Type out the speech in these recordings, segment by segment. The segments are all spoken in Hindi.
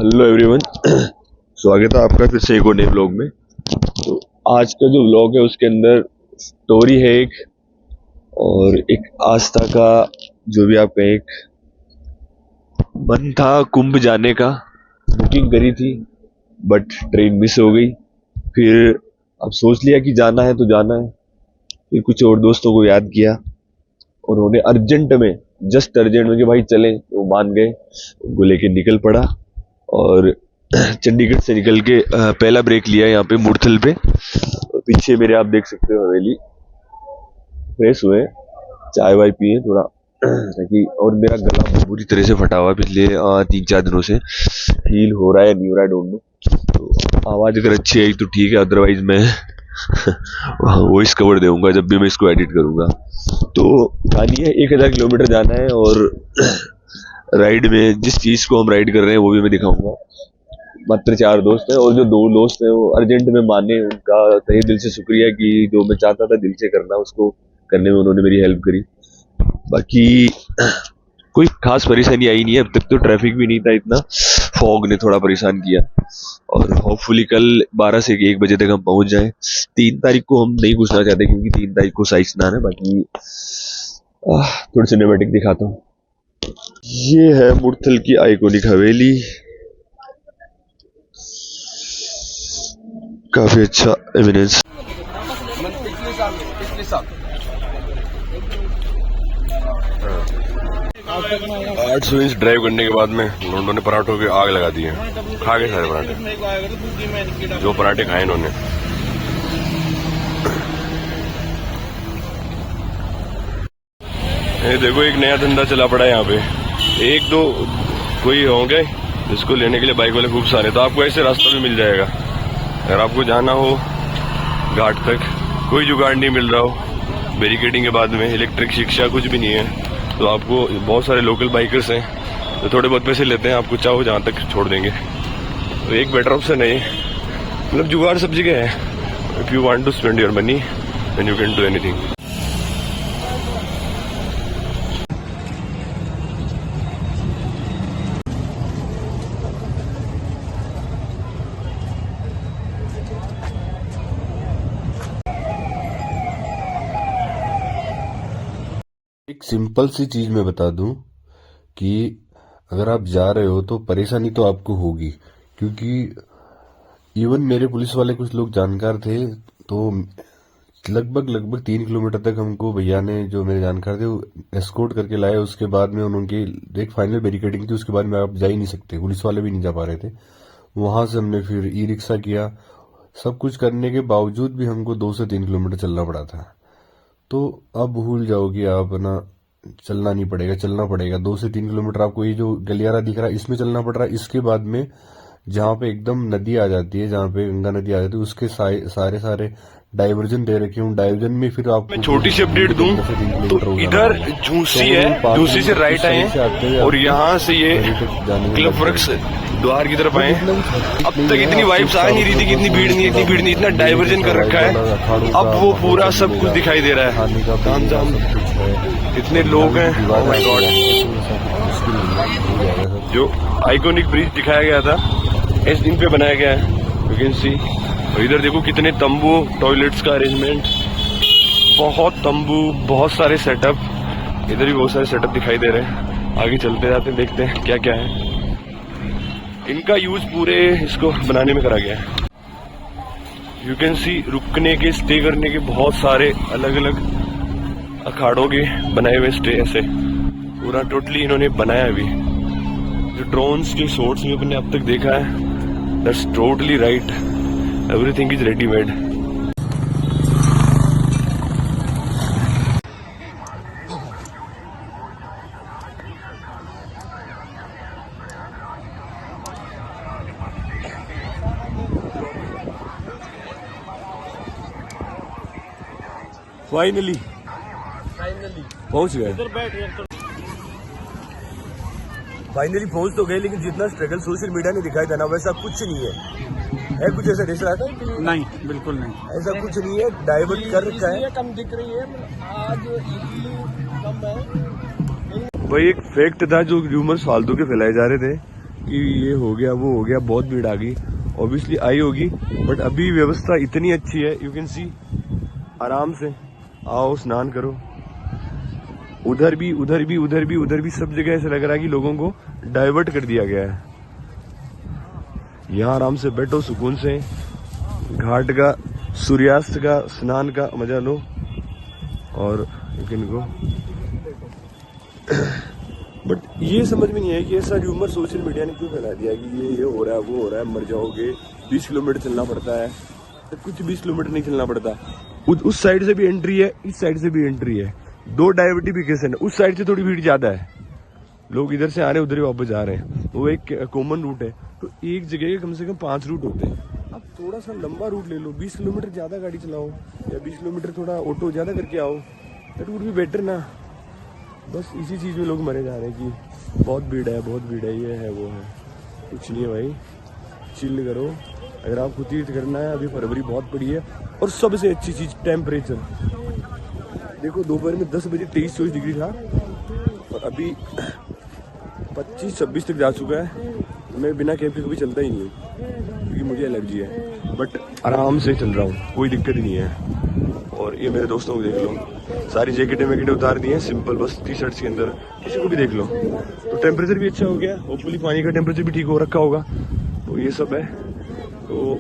Hello everyone. स्वागत है आपका फिर से एक और नए व्लॉग में। तो आज का जो व्लॉग है उसके अंदर स्टोरी है एक, और एक आस्था का जो भी आपका एक मन था कुंभ जाने का। बुकिंग करी थी बट ट्रेन मिस हो गई। फिर अब सोच लिया कि जाना है तो जाना है। फिर कुछ और दोस्तों को याद किया, उन्होंने अर्जेंट में, जस्ट अर्जेंट में कि भाई चलें, वो मान गए। उनको लेके निकल पड़ा और चंडीगढ़ से निकल के पहला ब्रेक लिया यहाँ पे मुरथल पे। और पीछे मेरे आप देख सकते हो हवेली। फ्रेश हुए, चाय वाय पिए थोड़ा ताकि, और मेरा गला बुरी तरह से फटा हुआ है पिछले 3-4 दिनों से। हील हो रहा है नहीं हो रहा है डोंट नो। तो आवाज अगर अच्छी आई तो ठीक है, अदरवाइज मैं वॉइस कवर दूंगा जब भी मैं इसको एडिट करूंगा। तो कहानी है 1000 किलोमीटर जाना है, और राइड में जिस चीज को हम राइड कर रहे हैं वो भी मैं दिखाऊंगा। मात्र 4 दोस्त हैं, और जो 2 दोस्त हैं वो अर्जेंट में माने। उनका तहे दिल से शुक्रिया कि जो मैं चाहता था दिल से करना उसको करने में उन्होंने मेरी हेल्प करी। बाकी कोई खास परेशानी आई नहीं है अब तक। तो ट्रैफिक भी नहीं था इतना, फॉग ने थोड़ा परेशान किया। और होपफुली कल 12 से 1 बजे तक हम पहुंच जाएं। 3 तारीख को हम नहीं घुसना चाहते क्योंकि 3 तारीख को साई स्नान है। बाकी थोड़ी सिनेमैटिक दिखाता हूँ। ये है मुरथल की आइकॉनिक हवेली, काफी अच्छा एविडेंस। आज सुबह ड्राइव करने के बाद में लोगों ने पराठों की आग लगा दी है। खा गए सारे पराठे, जो पराठे खाए इन्होंने। ये देखो एक नया धंधा चला पड़ा है यहाँ पे। 1-2 कोई होंगे जिसको लेने के लिए बाइक वाले खूब सारे। तो आपको ऐसे रास्ता भी मिल जाएगा अगर आपको जाना हो घाट तक। कोई जुगाड़ नहीं मिल रहा हो, बैरिकेडिंग के बाद में इलेक्ट्रिक शिक्षा कुछ भी नहीं है, तो आपको बहुत सारे लोकल बाइकर्स हैं तो थोड़े बहुत पैसे लेते हैं, आपको चाहो जहाँ तक छोड़ देंगे। तो एक बेटर ऑप्शन है, मतलब जुगाड़ सब जगह है। If you want to spend your money then you can do anything. एक सिंपल सी चीज मैं बता दूं कि अगर आप जा रहे हो तो परेशानी तो आपको होगी, क्योंकि इवन मेरे पुलिस वाले कुछ लोग जानकार थे। तो लगभग 3 किलोमीटर तक हमको भैया ने, जो मेरे जानकार थे, वो एस्कॉर्ट करके लाए। उसके बाद में उनकी एक फाइनल बैरिकेडिंग थी, उसके बाद में आप जा ही नहीं सकते, पुलिस वाले भी नहीं जा पा रहे थे। वहां से हमने फिर ई रिक्शा किया। सब कुछ करने के बावजूद भी हमको 2 से 3 किलोमीटर चलना पड़ा था। तो अब भूल जाओ कि आप ना, चलना नहीं पड़ेगा, चलना पड़ेगा। 2 से 3 किलोमीटर आपको ये जो गलियारा दिख रहा है इसमें चलना पड़ रहा है। इसके बाद में जहाँ पे एकदम नदी आ जाती है, जहाँ पे गंगा नदी आ जाती है, उसके सारे डाइवर्जन दे रखे हूँ। डाइवर्जन में फिर आपको मैं छोटी सी अपडेट दूं तो इधर झूसी है, झूसी से राइट आए और यहाँ से ये क्लब वर्क्स द्वार की तरफ आए। अब तक इतनी वाइब्स आ नहीं रही थी कि इतनी भीड़ नहीं, इतना डाइवर्जन कर रखा है। अब वो पूरा सब कुछ दिखाई दे रहा है। इतने लोग हैं, ओह माय गॉड। जो आइकॉनिक ब्रिज दिखाया गया था इस दिन पे बनाया गया है, यू कैन सी। और इधर देखो कितने तंबू, टॉयलेट्स का अरेंजमेंट, बहुत तंबू, बहुत सारे सेटअप। इधर भी बहुत सारे सेटअप दिखाई दे रहे हैं। आगे चलते जाते हैं, देखते हैं क्या क्या है। इनका यूज पूरे इसको बनाने में करा गया है। यू कैन सी रुकने के, स्टे करने के बहुत सारे अलग अलग अखाड़ों के बनाए हुए स्टे, ऐसे पूरा टोटली इन्होंने बनाया अभी। जो ड्रोन्स के शॉट्स में अपने अब तक देखा है, that's totally right. Everything is readymade. Finally पहुंच गए। फाइनली पहुंच तो गए, लेकिन जितना स्ट्रगल सोशल मीडिया ने दिखाया था ना, वैसा कुछ नहीं है कुछ ऐसा दिख रहा था? नहीं, बिल्कुल नहीं, ऐसा कुछ नहीं है। डाइवर्ट कर रखा है, कम दिख रही है आज, कम है। वही एक फैक्ट था जो र्यूमर्स फालतू के फैलाए जा रहे थे कि ये हो गया वो हो गया, बहुत भीड़ आ गई, ऑब्वियसली आई होगी, बट अभी व्यवस्था इतनी अच्छी है, यू कैन सी, आराम से आओ स्नान करो। उधर भी उधर भी उधर भी उधर भी सब जगह ऐसा लग रहा है कि लोगों को डाइवर्ट कर दिया गया है। यहाँ आराम से बैठो, सुकून से घाट का सूर्यास्त का स्नान का मजा लो और यू कैन गो। बट ये समझ में नहीं आया कि ऐसा र्यूमर सोशल मीडिया ने क्यों फैला दिया कि ये हो रहा है वो हो रहा है, मर जाओगे, 20 किलोमीटर चलना पड़ता है। तो कुछ 20 किलोमीटर नहीं चलना पड़ता, उस साइड से भी एंट्री है, इस साइड से भी एंट्री है, 2 डाइवर्टिफिकेशन है। उस साइड से थोड़ी भीड़ ज्यादा है, लोग इधर से आ रहे हैं उधर ही वापस जा रहे हैं, वो एक कॉमन रूट है। तो एक जगह के कम से कम 5 रूट होते हैं। अब थोड़ा सा लंबा रूट ले लो, 20 किलोमीटर ज्यादा गाड़ी चलाओ या 20 किलोमीटर थोड़ा ऑटो ज्यादा करके आओ, दैट वुड बी बेटर ना। बस इसी चीज में लोग मरे जा रहे हैं कि बहुत भीड़ है बहुत भीड़ है, ये है वो है। कुछ नहीं है भाई, चिल करो। अगर आपको तीर्थ करना है, अभी फरवरी बहुत पड़ी है, और सबसे अच्छी चीज टेम्परेचर देखो, दोपहर में 10 बजे 23-24 डिग्री था और अभी 25-26 तक जा चुका है। मैं बिना कैप के कभी चलता ही नहीं हूँ क्योंकि मुझे एलर्जी है, बट आराम से चल रहा हूँ, कोई दिक्कत नहीं है। और ये मेरे दोस्तों को देख लो, सारी जैकेटें वैकेटें उतार दी हैं, सिंपल बस टी शर्ट्स के अंदर, किसी को भी देख लो। तो टेम्परेचर भी अच्छा हो गया, होपफुली पानी का टेम्परेचर भी ठीक हो रखा होगा। तो ये सब है। तो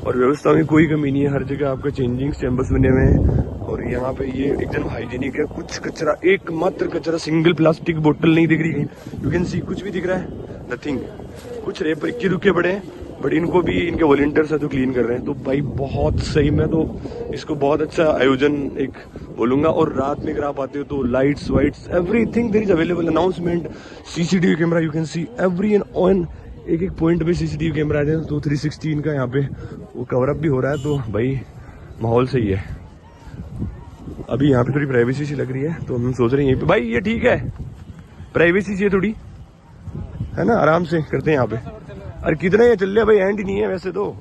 और व्यवस्था में कोई कमी नहीं है, हर जगह आपका चेंजिंग चैम्बर्स बने हुए हैं। और यहाँ पे ये एकदम हाइजीनिक है, कुछ कचरा, एकमात्र कचरा, सिंगल प्लास्टिक बोतल नहीं दिख रही कहीं, यू कैन सी, कुछ भी दिख रहा है, नथिंग। कुछ रेपर इक्के दुक्के पड़े हैं, बट इनको भी इनके वॉलंटियर्स है तो क्लीन कर रहे हैं। तो भाई बहुत सही, मैं तो इसको बहुत अच्छा आयोजन एक बोलूंगा। और रात में अगर आप आते हो तो lights whites everything there is available, announcement, CCTV camera, you can see every end on, एक पॉइंट पे सीसीटीवी कैमरा है। तो 316 का यहाँ पे वो कवर अप भी हो रहा है, तो भाई माहौल सही है। अभी यहाँ पे थोड़ी प्राइवेसी सी लग रही है, तो हम सोच रहे हैं यहीं पे, भाई ये ठीक है, प्राइवेसी चाहिए थोड़ी, है ना, आराम से करते हैं यहाँ पे। अरे कितना ये चल रहा है भाई, एंड ही नहीं है वैसे तो।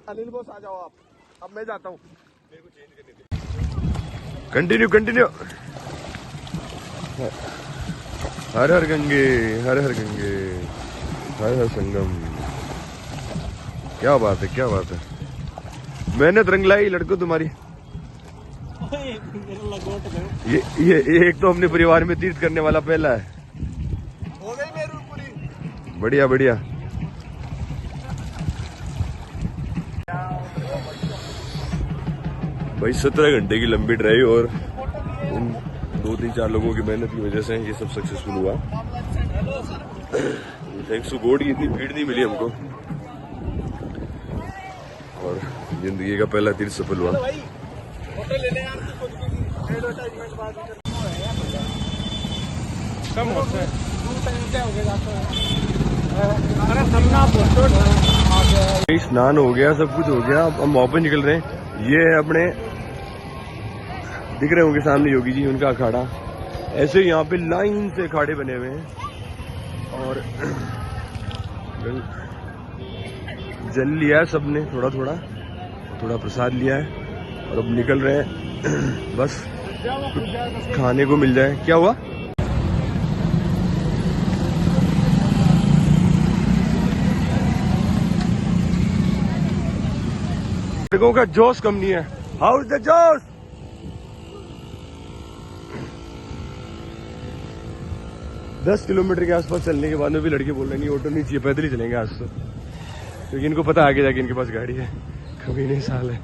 अनिल बॉस आ जाओ आप, अब मैं जाता हूँ। मेरे को चेंज करने दे। Continue continue. हर हर गंगे, हर हर गंगे, हर हर संगम। क्या बात है, क्या बात है। मेहनत रंग लाई लड़कों तुम्हारी। ये एक तो अपने परिवार में तीर्थ करने वाला पहला है। हो गई मेरी पूरी। बढ़िया बढ़िया। भाई 17 घंटे की लंबी ड्राइव और उन 2-3-4 लोगों की मेहनत की वजह से ये सब सक्सेसफुल हुआ। थैंक्स टू गॉड, इतनी भीड़ नहीं मिली हमको और जिंदगी का पहला तीर्थ सफल हुआ। कम होता है। स्नान हो गया, सब कुछ हो गया, अब हम वापस निकल रहे हैं। ये है अपने, दिख रहे होंगे सामने योगी जी, उनका अखाड़ा। ऐसे यहाँ पे लाइन से अखाड़े बने हुए हैं और जल लिया है सबने, थोड़ा थोड़ा थोड़ा प्रसाद लिया है और अब निकल रहे हैं। बस कुछ खाने को मिल जाए। क्या हुआ? लड़कों का जोश कम नहीं है। हाउ इज द जोश? दस किलोमीटर के आसपास चलने के बाद में भी लड़के बोल रहे नहीं, ऑटो नहीं चाहिए, पैदल ही चलेंगे आज तो, क्योंकि इनको पता आगे जाके इनके पास गाड़ी है। कभी नहीं साल है।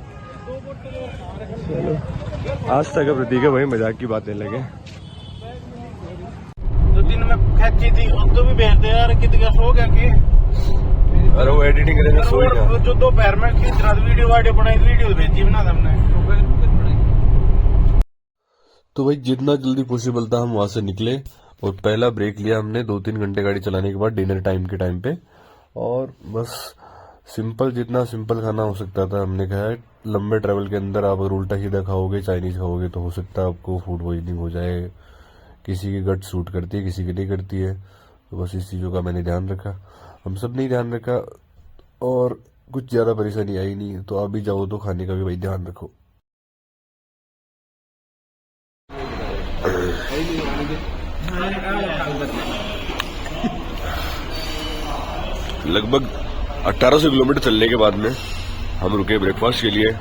चलो, आस्था का प्रतीक है भाई, मजाक की बातें लगे। तो दिन में खैची थी, अब तो भी भेज दे यार, कितने सो गया कि अरे वो एडिटिंग करेंगे, सो गया। जो दोपहर में खींच रहा वीडियो बनाई, वीडियो भेजी बना हमने। तो भाई जितना जल्दी पॉसिबल था हम वहां से निकले और पहला ब्रेक लिया हमने 2-3 घंटे गाड़ी चलाने के बाद, डिनर टाइम के टाइम पे। और बस सिंपल, जितना सिंपल खाना हो सकता था हमने खाया। लंबे ट्रैवल के अंदर आप अगर उल्टा सीधा खाओगे, चाइनीज खाओगे, तो हो सकता है आपको फूड पॉइजनिंग हो जाए। किसी की गट सूट करती है, किसी की नहीं करती है। तो बस इस चीज़ों का मैंने ध्यान रखा, हम सब ने ध्यान रखा और कुछ ज़्यादा परेशानी आई नहीं। तो आप भी जाओ तो खाने का भी भाई ध्यान रखो। लगभग 1800 किलोमीटर चलने के बाद में हम रुके ब्रेकफास्ट के लिए।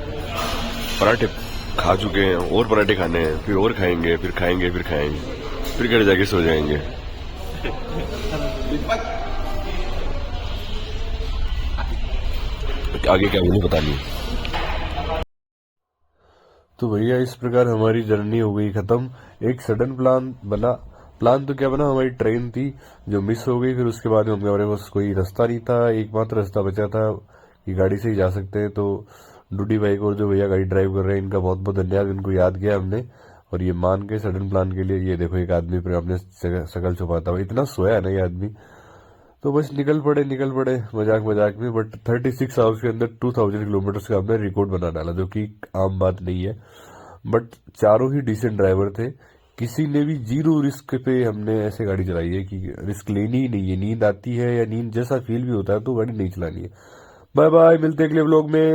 पराठे खा चुके हैं और पराठे खाने हैं, फिर और खाएंगे, फिर खाएंगे, फिर खाएंगे, फिर घर जाके सो जाएंगे। आगे क्या मुझे पता नहीं। तो भैया इस प्रकार हमारी जर्नी हो गई खत्म। एक सडन प्लान बना, प्लान तो क्या बना, हमारी ट्रेन थी जो मिस हो गई। फिर उसके बाद हमारे पास कोई रास्ता नहीं था, एकमात्र रास्ता बचा था कि गाड़ी से ही जा सकते हैं। तो डूडी भाई को और जो भैया गाड़ी ड्राइव कर रहे हैं, इनका बहुत बहुत धन्यवाद, इनको याद किया हमने और ये मान के सडन प्लान के लिए। ये देखो एक आदमी पर अपने शकल छुपाता हुआ, इतना सोया है ना ये आदमी। तो बस निकल पड़े मजाक मजाक में। बट 36 आवर्स के अंदर 2000 किलोमीटर का हमने रिकॉर्ड बना डाला, जो कि आम बात नहीं है। बट चारों ही डिसेंट ड्राइवर थे, किसी ने भी जीरो रिस्क पे हमने ऐसे गाड़ी चलाई है कि रिस्क लेनी ही नहीं है। नींद आती है या नींद जैसा फील भी होता है तो गाड़ी नहीं चलानी है। बाय बाय, मिलते हैं अगले व्लॉग में।